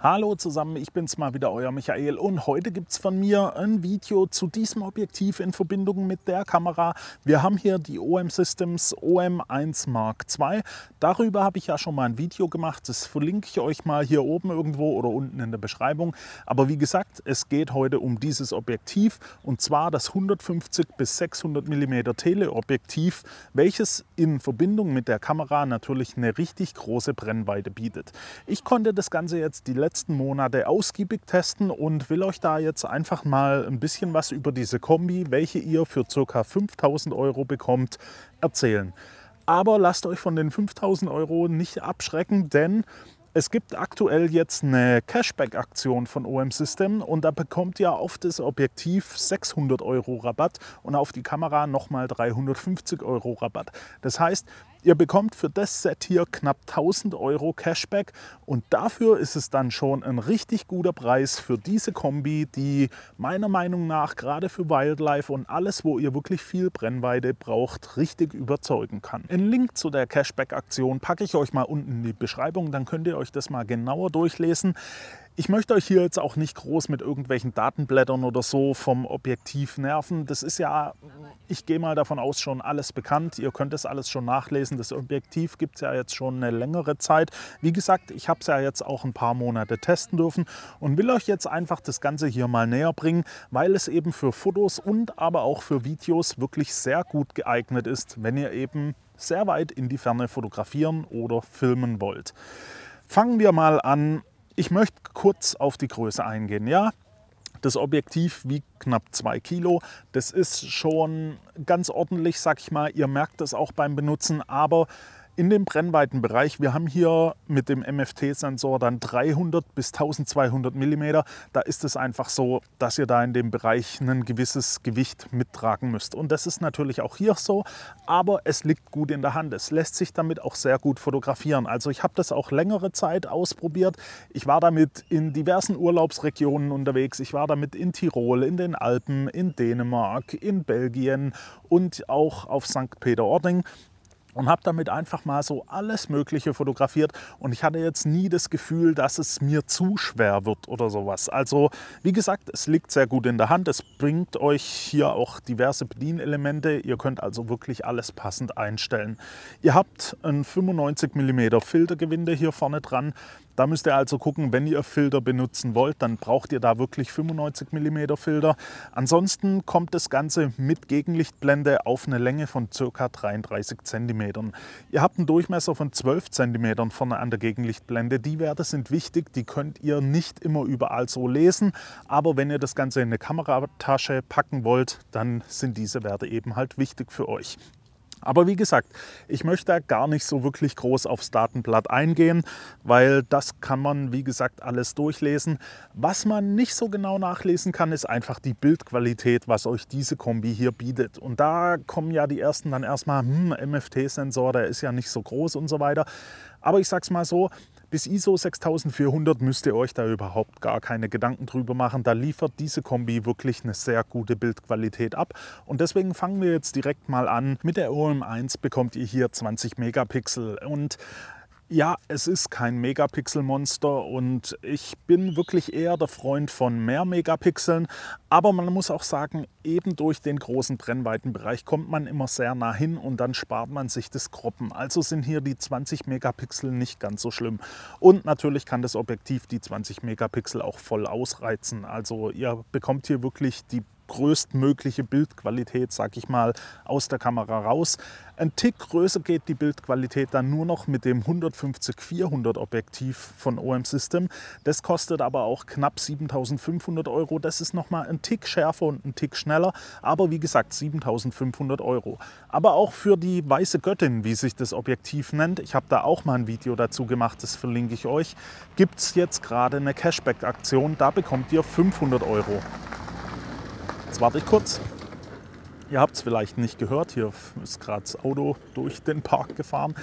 Hallo zusammen, ich bin's mal wieder, euer Michael, und heute gibt's von mir ein Video zu diesem Objektiv in Verbindung mit der Kamera. Wir haben hier die OM Systems OM1 Mark II. Darüber habe ich ja schon mal ein Video gemacht, das verlinke ich euch mal hier oben irgendwo oder unten in der Beschreibung. Aber wie gesagt, es geht heute um dieses Objektiv, und zwar das 150 bis 600 mm Teleobjektiv, welches in Verbindung mit der Kamera natürlich eine richtig große Brennweite bietet. Ich konnte das Ganze jetzt die letzten Monate ausgiebig testen und will euch da jetzt einfach mal ein bisschen was über diese Kombi, welche ihr für ca. 5.000 € bekommt, erzählen. Aber lasst euch von den 5.000 € nicht abschrecken, denn es gibt aktuell jetzt eine Cashback-Aktion von OM System und da bekommt ihr auf das Objektiv 600 € Rabatt und auf die Kamera nochmal 350 € Rabatt. Das heißt, ihr bekommt für das Set hier knapp 1.000 € Cashback, und dafür ist es dann schon ein richtig guter Preis für diese Kombi, die meiner Meinung nach gerade für Wildlife und alles, wo ihr wirklich viel Brennweite braucht, richtig überzeugen kann. Einen Link zu der Cashback-Aktion packe ich euch mal unten in die Beschreibung, dann könnt ihr euch das mal genauer durchlesen. Ich möchte euch hier jetzt auch nicht groß mit irgendwelchen Datenblättern oder so vom Objektiv nerven. Das ist ja, ich gehe mal davon aus, schon alles bekannt. Ihr könnt das alles schon nachlesen. Das Objektiv gibt es ja jetzt schon eine längere Zeit. Wie gesagt, ich habe es ja jetzt auch ein paar Monate testen dürfen und will euch jetzt einfach das Ganze hier mal näher bringen, weil es eben für Fotos und aber auch für Videos wirklich sehr gut geeignet ist, wenn ihr eben sehr weit in die Ferne fotografieren oder filmen wollt. Fangen wir mal an. Ich möchte kurz auf die Größe eingehen. Ja, das Objektiv wiegt knapp 2 Kilo. Das ist schon ganz ordentlich, sag ich mal. Ihr merkt das auch beim Benutzen, aber in dem Brennweitenbereich, wir haben hier mit dem MFT-Sensor dann 300 bis 1200 mm. Da ist es einfach so, dass ihr da in dem Bereich ein gewisses Gewicht mittragen müsst. Und das ist natürlich auch hier so, aber es liegt gut in der Hand. Es lässt sich damit auch sehr gut fotografieren. Also ich habe das auch längere Zeit ausprobiert. Ich war damit in diversen Urlaubsregionen unterwegs. Ich war damit in Tirol, in den Alpen, in Dänemark, in Belgien und auch auf St. Peter-Ording. Und habe damit einfach mal so alles Mögliche fotografiert, und ich hatte jetzt nie das Gefühl, dass es mir zu schwer wird oder sowas. Also wie gesagt, es liegt sehr gut in der Hand. Es bringt euch hier auch diverse Bedienelemente. Ihr könnt also wirklich alles passend einstellen. Ihr habt ein 95 mm Filtergewinde hier vorne dran. Da müsst ihr also gucken, wenn ihr Filter benutzen wollt, dann braucht ihr da wirklich 95 mm Filter. Ansonsten kommt das Ganze mit Gegenlichtblende auf eine Länge von ca. 33 cm. Ihr habt einen Durchmesser von 12 cm vorne an der Gegenlichtblende. Die Werte sind wichtig, die könnt ihr nicht immer überall so lesen. Aber wenn ihr das Ganze in eine Kameratasche packen wollt, dann sind diese Werte eben halt wichtig für euch. Aber wie gesagt, ich möchte da gar nicht so wirklich groß aufs Datenblatt eingehen, weil das kann man, wie gesagt, alles durchlesen. Was man nicht so genau nachlesen kann, ist einfach die Bildqualität, was euch diese Kombi hier bietet. Und da kommen ja die ersten dann erstmal, MFT-Sensor, der ist ja nicht so groß und so weiter. Aber ich sag's mal so, bis ISO 6400 müsst ihr euch da überhaupt gar keine Gedanken drüber machen. Da liefert diese Kombi wirklich eine sehr gute Bildqualität ab. Und deswegen fangen wir jetzt direkt mal an. Mit der OM1 bekommt ihr hier 20 Megapixel. Und ja, es ist kein Megapixel-Monster, und ich bin wirklich eher der Freund von mehr Megapixeln. Aber man muss auch sagen, eben durch den großen Brennweitenbereich kommt man immer sehr nah hin, und dann spart man sich das Croppen. Also sind hier die 20 Megapixel nicht ganz so schlimm. Und natürlich kann das Objektiv die 20 Megapixel auch voll ausreizen. Also ihr bekommt hier wirklich die größtmögliche Bildqualität, sag ich mal, aus der Kamera raus. Ein Tick größer geht die Bildqualität dann nur noch mit dem 150-400 Objektiv von OM System. Das kostet aber auch knapp 7.500 €. Das ist nochmal ein Tick schärfer und ein Tick schneller, aber wie gesagt 7.500 €. Aber auch für die Weiße Göttin, wie sich das Objektiv nennt, ich habe da auch mal ein Video dazu gemacht, das verlinke ich euch, gibt es jetzt gerade eine Cashback-Aktion, da bekommt ihr 500 €. Jetzt warte ich kurz. Ihr habt es vielleicht nicht gehört, hier ist gerade das Auto durch den Park gefahren.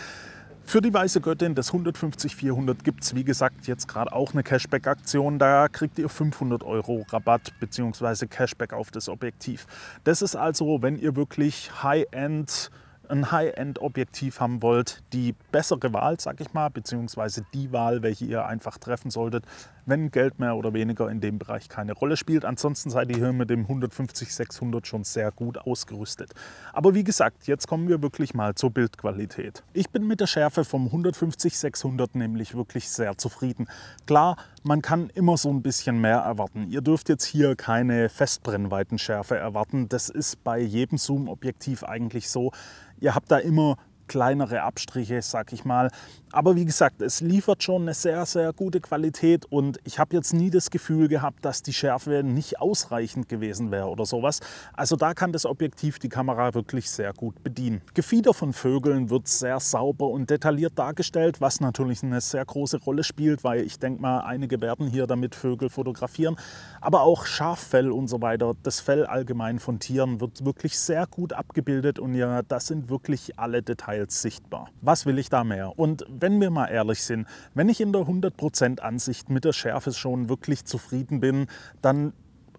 Für die Weiße Göttin des 150-400 gibt es, wie gesagt, jetzt gerade auch eine Cashback-Aktion. Da kriegt ihr 500 € Rabatt bzw. Cashback auf das Objektiv. Das ist also, wenn ihr wirklich ein High-End-Objektiv haben wollt, die bessere Wahl, sag ich mal, beziehungsweise die Wahl, welche ihr einfach treffen solltet, wenn Geld mehr oder weniger in dem Bereich keine Rolle spielt. Ansonsten seid ihr hier mit dem 150-600 schon sehr gut ausgerüstet. Aber wie gesagt, jetzt kommen wir wirklich mal zur Bildqualität. Ich bin mit der Schärfe vom 150-600 nämlich wirklich sehr zufrieden. Klar, man kann immer so ein bisschen mehr erwarten. Ihr dürft jetzt hier keine Festbrennweitenschärfe erwarten. Das ist bei jedem Zoom-Objektiv eigentlich so. Ihr habt da immer kleinere Abstriche, sag ich mal. Aber wie gesagt, es liefert schon eine sehr, sehr gute Qualität und ich habe jetzt nie das Gefühl gehabt, dass die Schärfe nicht ausreichend gewesen wäre oder sowas. Also da kann das Objektiv die Kamera wirklich sehr gut bedienen. Gefieder von Vögeln wird sehr sauber und detailliert dargestellt, was natürlich eine sehr große Rolle spielt, weil ich denke mal, einige werden hier damit Vögel fotografieren. Aber auch Schaffell und so weiter, das Fell allgemein von Tieren wird wirklich sehr gut abgebildet und ja, das sind wirklich alle Details sichtbar. Was will ich da mehr? Und wenn wir mal ehrlich sind, wenn ich in der 100% Ansicht mit der Schärfe schon wirklich zufrieden bin, dann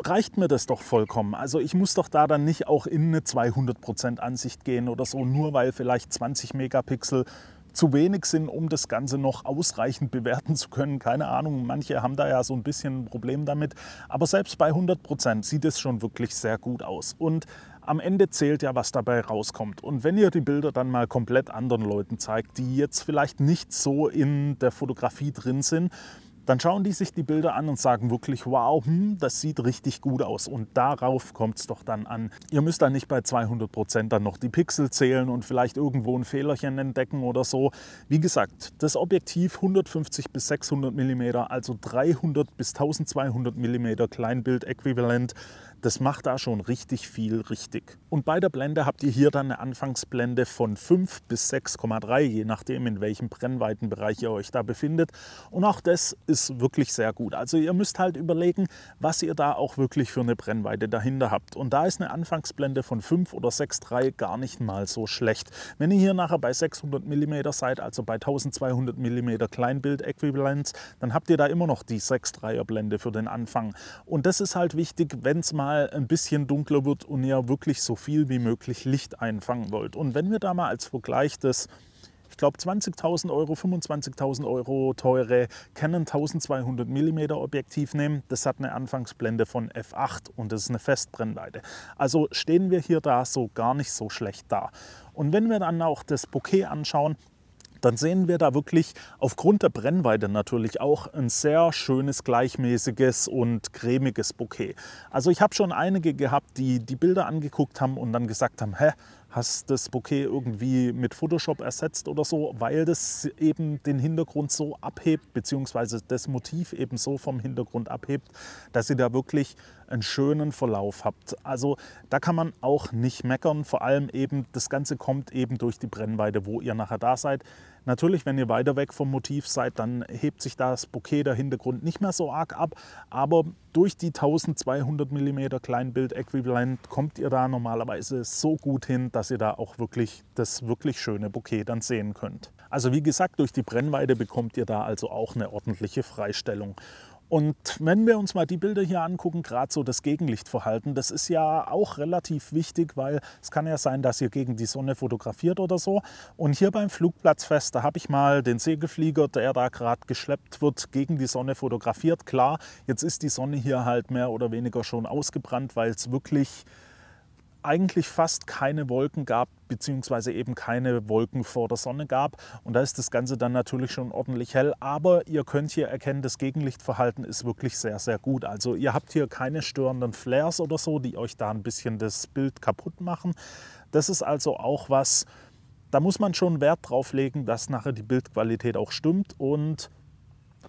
reicht mir das doch vollkommen. Also ich muss doch da dann nicht auch in eine 200% Ansicht gehen oder so, nur weil vielleicht 20 Megapixel zu wenig sind, um das Ganze noch ausreichend bewerten zu können. Keine Ahnung, manche haben da ja so ein bisschen ein Problem damit. Aber selbst bei 100% sieht es schon wirklich sehr gut aus. Und am Ende zählt ja, was dabei rauskommt. Und wenn ihr die Bilder dann mal komplett anderen Leuten zeigt, die jetzt vielleicht nicht so in der Fotografie drin sind, dann schauen die sich die Bilder an und sagen wirklich, wow, das sieht richtig gut aus. Und darauf kommt es doch dann an. Ihr müsst dann nicht bei 200% dann noch die Pixel zählen und vielleicht irgendwo ein Fehlerchen entdecken oder so. Wie gesagt, das Objektiv 150 bis 600 mm, also 300 bis 1200 mm Kleinbildäquivalent, das macht da schon richtig viel richtig. Und bei der Blende habt ihr hier dann eine Anfangsblende von 5 bis 6,3, je nachdem in welchem Brennweitenbereich ihr euch da befindet. Und auch das ist wirklich sehr gut. Also ihr müsst halt überlegen, was ihr da auch wirklich für eine Brennweite dahinter habt. Und da ist eine Anfangsblende von 5 oder 6,3 gar nicht mal so schlecht. Wenn ihr hier nachher bei 600 mm seid, also bei 1200 mm Kleinbildäquivalenz, dann habt ihr da immer noch die 6,3er Blende für den Anfang. Und das ist halt wichtig, wenn es mal ein bisschen dunkler wird und ihr wirklich so viel wie möglich Licht einfangen wollt. Und wenn wir da mal als Vergleich das, ich glaube 20.000 Euro, 25.000 Euro teure Canon 1200 mm Objektiv nehmen, das hat eine Anfangsblende von f8 und das ist eine Festbrennweite. Also stehen wir hier da so gar nicht so schlecht da. Und wenn wir dann auch das Bokeh anschauen, dann sehen wir da wirklich aufgrund der Brennweite natürlich auch ein sehr schönes, gleichmäßiges und cremiges Bokeh. Also ich habe schon einige gehabt, die die Bilder angeguckt haben und dann gesagt haben, hä, hast das Bokeh irgendwie mit Photoshop ersetzt oder so, weil das eben den Hintergrund so abhebt, beziehungsweise das Motiv eben so vom Hintergrund abhebt, dass ihr da wirklich einen schönen Verlauf habt. Also da kann man auch nicht meckern, vor allem eben, das Ganze kommt eben durch die Brennweite, wo ihr nachher da seid. Natürlich, wenn ihr weiter weg vom Motiv seid, dann hebt sich das Bokeh, der Hintergrund nicht mehr so arg ab, aber durch die 1200 mm Kleinbildäquivalent kommt ihr da normalerweise so gut hin, dass ihr da auch wirklich das wirklich schöne Bokeh dann sehen könnt. Also wie gesagt, durch die Brennweite bekommt ihr da also auch eine ordentliche Freistellung. Und wenn wir uns mal die Bilder hier angucken, gerade so das Gegenlichtverhalten, das ist ja auch relativ wichtig, weil es kann ja sein, dass ihr gegen die Sonne fotografiert oder so. Und hier beim Flugplatzfest, da habe ich mal den Segelflieger, der da gerade geschleppt wird, gegen die Sonne fotografiert. Klar, jetzt ist die Sonne hier halt mehr oder weniger schon ausgebrannt, weil es wirklich eigentlich fast keine Wolken gab, beziehungsweise eben keine Wolken vor der Sonne gab. Und da ist das Ganze dann natürlich schon ordentlich hell. Aber ihr könnt hier erkennen, das Gegenlichtverhalten ist wirklich sehr, sehr gut. Also ihr habt hier keine störenden Flares oder so, die euch da ein bisschen das Bild kaputt machen. Das ist also auch was, da muss man schon Wert drauf legen, dass nachher die Bildqualität auch stimmt und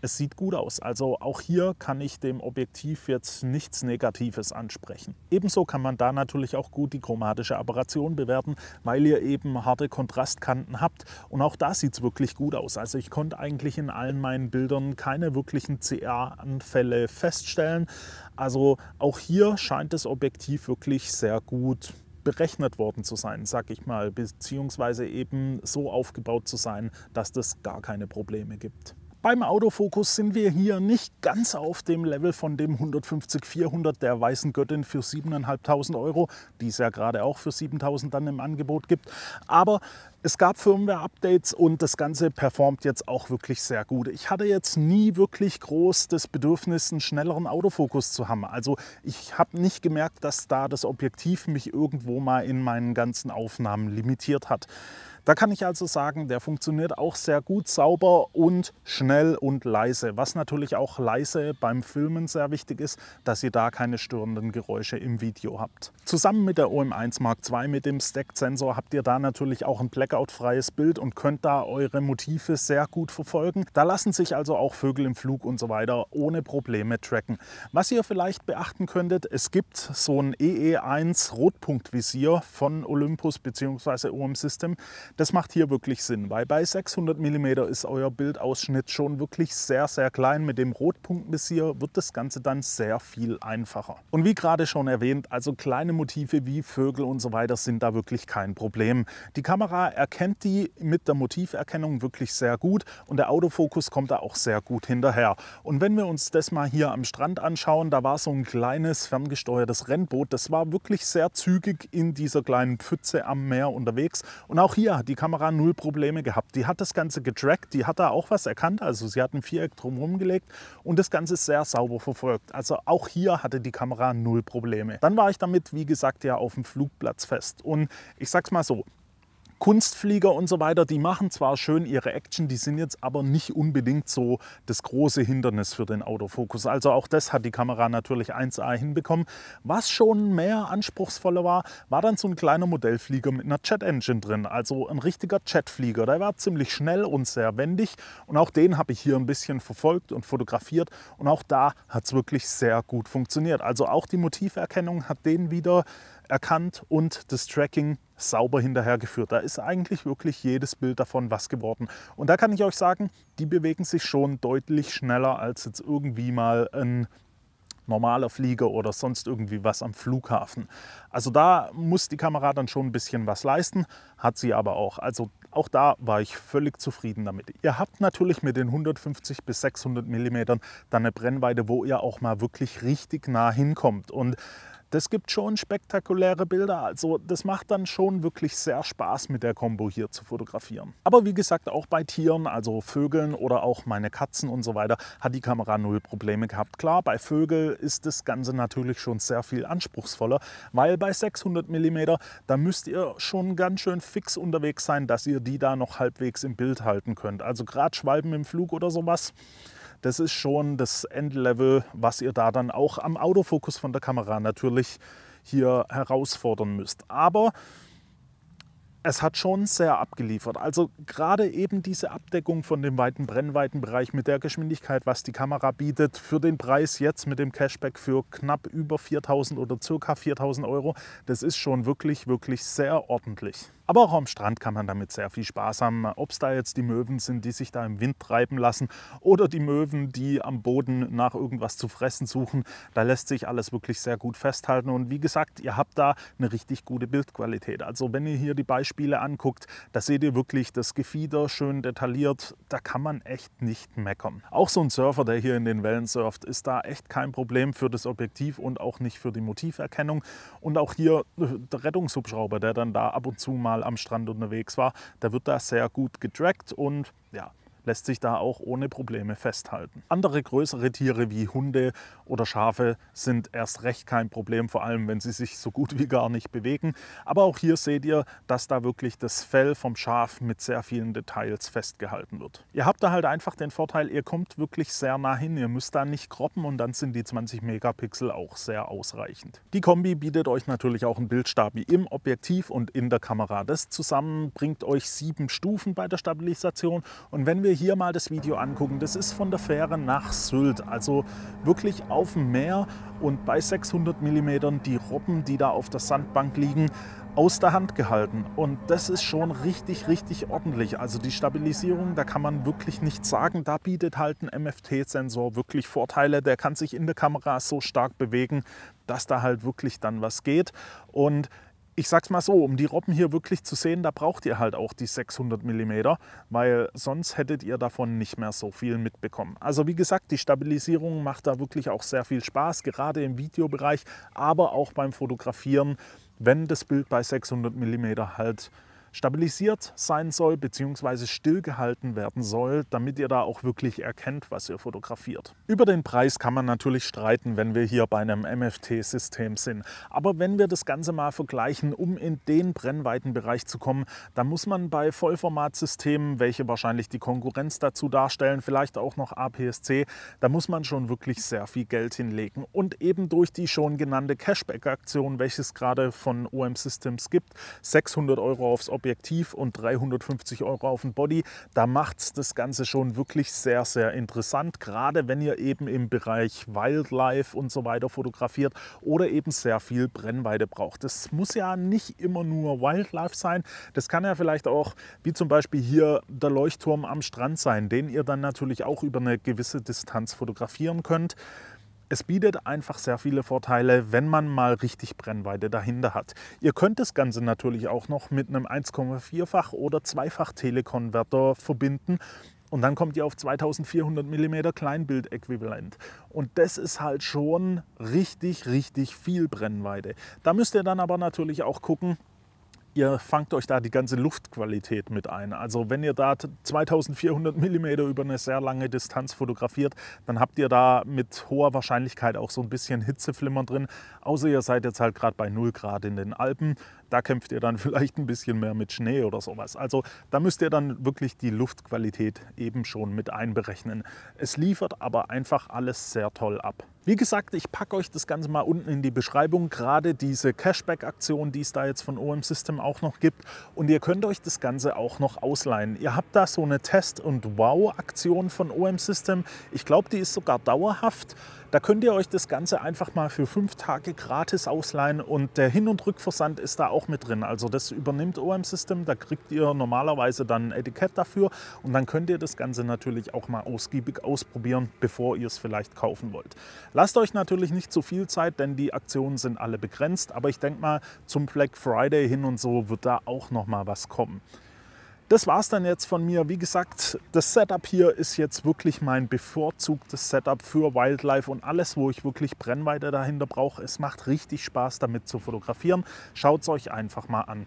es sieht gut aus. Also auch hier kann ich dem Objektiv jetzt nichts Negatives ansprechen. Ebenso kann man da natürlich auch gut die chromatische Aberration bewerten, weil ihr eben harte Kontrastkanten habt. Und auch da sieht es wirklich gut aus. Also ich konnte eigentlich in allen meinen Bildern keine wirklichen CA-Anfälle feststellen. Also auch hier scheint das Objektiv wirklich sehr gut berechnet worden zu sein, sag ich mal, beziehungsweise eben so aufgebaut zu sein, dass das gar keine Probleme gibt. Beim Autofokus sind wir hier nicht ganz auf dem Level von dem 150-400 der weißen Göttin für 7.500 €, die es ja gerade auch für 7.000 dann im Angebot gibt. Aber es gab Firmware-Updates und das Ganze performt jetzt auch wirklich sehr gut. Ich hatte jetzt nie wirklich groß das Bedürfnis, einen schnelleren Autofokus zu haben. Also ich habe nicht gemerkt, dass da das Objektiv mich irgendwo mal in meinen ganzen Aufnahmen limitiert hat. Da kann ich also sagen, der funktioniert auch sehr gut, sauber und schnell und leise. Was natürlich auch leise beim Filmen sehr wichtig ist, dass ihr da keine störenden Geräusche im Video habt. Zusammen mit der OM1 Mark II mit dem Stacked-Sensor habt ihr da natürlich auch ein Blackout-freies Bild und könnt da eure Motive sehr gut verfolgen. Da lassen sich also auch Vögel im Flug und so weiter ohne Probleme tracken. Was ihr vielleicht beachten könntet, es gibt so ein EE1 Rotpunktvisier von Olympus bzw. OM System. Das macht hier wirklich Sinn, weil bei 600 mm ist euer Bildausschnitt schon wirklich sehr, sehr klein. Mit dem Rotpunktvisier wird das Ganze dann sehr viel einfacher. Und wie gerade schon erwähnt, also kleine Motive wie Vögel und so weiter sind da wirklich kein Problem. Die Kamera erkennt die mit der Motiverkennung wirklich sehr gut und der Autofokus kommt da auch sehr gut hinterher. Und wenn wir uns das mal hier am Strand anschauen, da war so ein kleines ferngesteuertes Rennboot. Das war wirklich sehr zügig in dieser kleinen Pfütze am Meer unterwegs. Und auch hier hat die Kamera null Probleme gehabt. Die hat das Ganze getrackt, die hat da auch was erkannt. Also sie hat ein Viereck drumherum gelegt und das Ganze sehr sauber verfolgt. Also auch hier hatte die Kamera null Probleme. Dann war ich damit, wie gesagt, ja auf dem Flugplatz fest. Und ich sag's mal so, Kunstflieger und so weiter, die machen zwar schön ihre Action, die sind jetzt aber nicht unbedingt so das große Hindernis für den Autofokus. Also auch das hat die Kamera natürlich 1A hinbekommen. Was schon mehr anspruchsvoller war, war dann so ein kleiner Modellflieger mit einer Jet Engine drin, also ein richtiger Jetflieger. Der war ziemlich schnell und sehr wendig und auch den habe ich hier ein bisschen verfolgt und fotografiert und auch da hat es wirklich sehr gut funktioniert. Also auch die Motiverkennung hat den wieder erkannt und das Tracking sauber hinterhergeführt. Da ist eigentlich wirklich jedes Bild davon was geworden. Und da kann ich euch sagen, die bewegen sich schon deutlich schneller als jetzt irgendwie mal ein normaler Flieger oder sonst irgendwie was am Flughafen. Also da muss die Kamera dann schon ein bisschen was leisten, hat sie aber auch. Also auch da war ich völlig zufrieden damit. Ihr habt natürlich mit den 150 bis 600 mm dann eine Brennweite, wo ihr auch mal wirklich richtig nah hinkommt. Und das gibt schon spektakuläre Bilder, also das macht dann schon wirklich sehr Spaß mit der Combo hier zu fotografieren. Aber wie gesagt, auch bei Tieren, also Vögeln oder auch meine Katzen und so weiter, hat die Kamera null Probleme gehabt. Klar, bei Vögeln ist das Ganze natürlich schon sehr viel anspruchsvoller, weil bei 600 mm, da müsst ihr schon ganz schön fix unterwegs sein, dass ihr die da noch halbwegs im Bild halten könnt. Also gerade Schwalben im Flug oder sowas, das ist schon das Endlevel, was ihr da dann auch am Autofokus von der Kamera natürlich hier herausfordern müsst. Aber es hat schon sehr abgeliefert. Also gerade eben diese Abdeckung von dem weiten Brennweitenbereich mit der Geschwindigkeit, was die Kamera bietet, für den Preis jetzt mit dem Cashback für knapp über 4.000 oder ca. 4.000 €, das ist schon wirklich, wirklich sehr ordentlich. Aber auch am Strand kann man damit sehr viel Spaß haben. Ob es da jetzt die Möwen sind, die sich da im Wind treiben lassen oder die Möwen, die am Boden nach irgendwas zu fressen suchen, da lässt sich alles wirklich sehr gut festhalten. Und wie gesagt, ihr habt da eine richtig gute Bildqualität. Also wenn ihr hier die Beispiele anguckt, da seht ihr wirklich das Gefieder schön detailliert. Da kann man echt nicht meckern. Auch so ein Surfer, der hier in den Wellen surft, ist da echt kein Problem für das Objektiv und auch nicht für die Motiverkennung. Und auch hier der Rettungshubschrauber, der dann da ab und zu mal am Strand unterwegs war, der wird da sehr gut getrackt und ja, lässt sich da auch ohne Probleme festhalten. Andere größere Tiere wie Hunde oder Schafe sind erst recht kein Problem, vor allem wenn sie sich so gut wie gar nicht bewegen. Aber auch hier seht ihr, dass da wirklich das Fell vom Schaf mit sehr vielen Details festgehalten wird. Ihr habt da halt einfach den Vorteil, ihr kommt wirklich sehr nah hin, ihr müsst da nicht croppen und dann sind die 20 Megapixel auch sehr ausreichend. Die Kombi bietet euch natürlich auch einen Bildstabi im Objektiv und in der Kamera. Das zusammen bringt euch 7 Stufen bei der Stabilisation und wenn wir hier mal das Video angucken, das ist von der Fähre nach Sylt, also wirklich auf dem Meer und bei 600 mm die Robben, die da auf der Sandbank liegen, aus der Hand gehalten und das ist schon richtig, richtig ordentlich. Also die Stabilisierung, da kann man wirklich nichts sagen, da bietet halt ein MFT-Sensor wirklich Vorteile, der kann sich in der Kamera so stark bewegen, dass da halt wirklich dann was geht und Ich sag's mal so, um die Robben hier wirklich zu sehen, da braucht ihr halt auch die 600 mm, weil sonst hättet ihr davon nicht mehr so viel mitbekommen. Also wie gesagt, die Stabilisierung macht da wirklich auch sehr viel Spaß, gerade im Videobereich, aber auch beim Fotografieren, wenn das Bild bei 600 mm halt stabilisiert sein soll bzw. stillgehalten werden soll, damit ihr da auch wirklich erkennt, was ihr fotografiert. Über den Preis kann man natürlich streiten, wenn wir hier bei einem MFT-System sind. Aber wenn wir das Ganze mal vergleichen, um in den Brennweitenbereich zu kommen, dann muss man bei Vollformatsystemen, welche wahrscheinlich die Konkurrenz dazu darstellen, vielleicht auch noch APS-C, da muss man schon wirklich sehr viel Geld hinlegen. Und eben durch die schon genannte Cashback-Aktion, welches gerade von OM Systems gibt, 600 € aufs Objektiv und 350 € auf den Body, da macht es das Ganze schon wirklich sehr, sehr interessant, gerade wenn ihr eben im Bereich Wildlife und so weiter fotografiert oder eben sehr viel Brennweite braucht. Das muss ja nicht immer nur Wildlife sein, das kann ja vielleicht auch, wie zum Beispiel hier der Leuchtturm am Strand sein, den ihr dann natürlich auch über eine gewisse Distanz fotografieren könnt. Es bietet einfach sehr viele Vorteile, wenn man mal richtig Brennweite dahinter hat. Ihr könnt das Ganze natürlich auch noch mit einem 1,4-fach oder 2-fach Telekonverter verbinden und dann kommt ihr auf 2400 mm Kleinbildäquivalent. Und das ist halt schon richtig, richtig viel Brennweite. Da müsst ihr dann aber natürlich auch gucken, ihr fangt euch da die ganze Luftqualität mit ein. Also wenn ihr da 2400 mm über eine sehr lange Distanz fotografiert, dann habt ihr da mit hoher Wahrscheinlichkeit auch so ein bisschen Hitzeflimmern drin. Außer ihr seid jetzt halt gerade bei 0 Grad in den Alpen. Da kämpft ihr dann vielleicht ein bisschen mehr mit Schnee oder sowas. Also da müsst ihr dann wirklich die Luftqualität eben schon mit einberechnen. Es liefert aber einfach alles sehr toll ab. Wie gesagt, ich packe euch das Ganze mal unten in die Beschreibung, gerade diese Cashback-Aktion, die es da jetzt von OM System auch noch gibt. Und ihr könnt euch das Ganze auch noch ausleihen. Ihr habt da so eine Test- und Wow-Aktion von OM System. Ich glaube, die ist sogar dauerhaft. Da könnt ihr euch das Ganze einfach mal für 5 Tage gratis ausleihen und der Hin- und Rückversand ist da auch mit drin. Also das übernimmt OM System, da kriegt ihr normalerweise dann ein Etikett dafür und dann könnt ihr das Ganze natürlich auch mal ausgiebig ausprobieren, bevor ihr es vielleicht kaufen wollt. Lasst euch natürlich nicht zu viel Zeit, denn die Aktionen sind alle begrenzt, aber ich denke mal, zum Black Friday hin und so wird da auch noch mal was kommen. Das war es dann jetzt von mir. Wie gesagt, das Setup hier ist jetzt wirklich mein bevorzugtes Setup für Wildlife und alles, wo ich wirklich Brennweite dahinter brauche. Es macht richtig Spaß, damit zu fotografieren. Schaut es euch einfach mal an.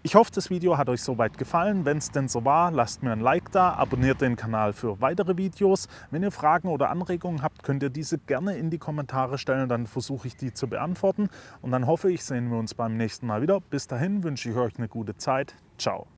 Ich hoffe, das Video hat euch soweit gefallen. Wenn es denn so war, lasst mir ein Like da, abonniert den Kanal für weitere Videos. Wenn ihr Fragen oder Anregungen habt, könnt ihr diese gerne in die Kommentare stellen, dann versuche ich die zu beantworten. Und dann hoffe ich, sehen wir uns beim nächsten Mal wieder. Bis dahin wünsche ich euch eine gute Zeit. Ciao.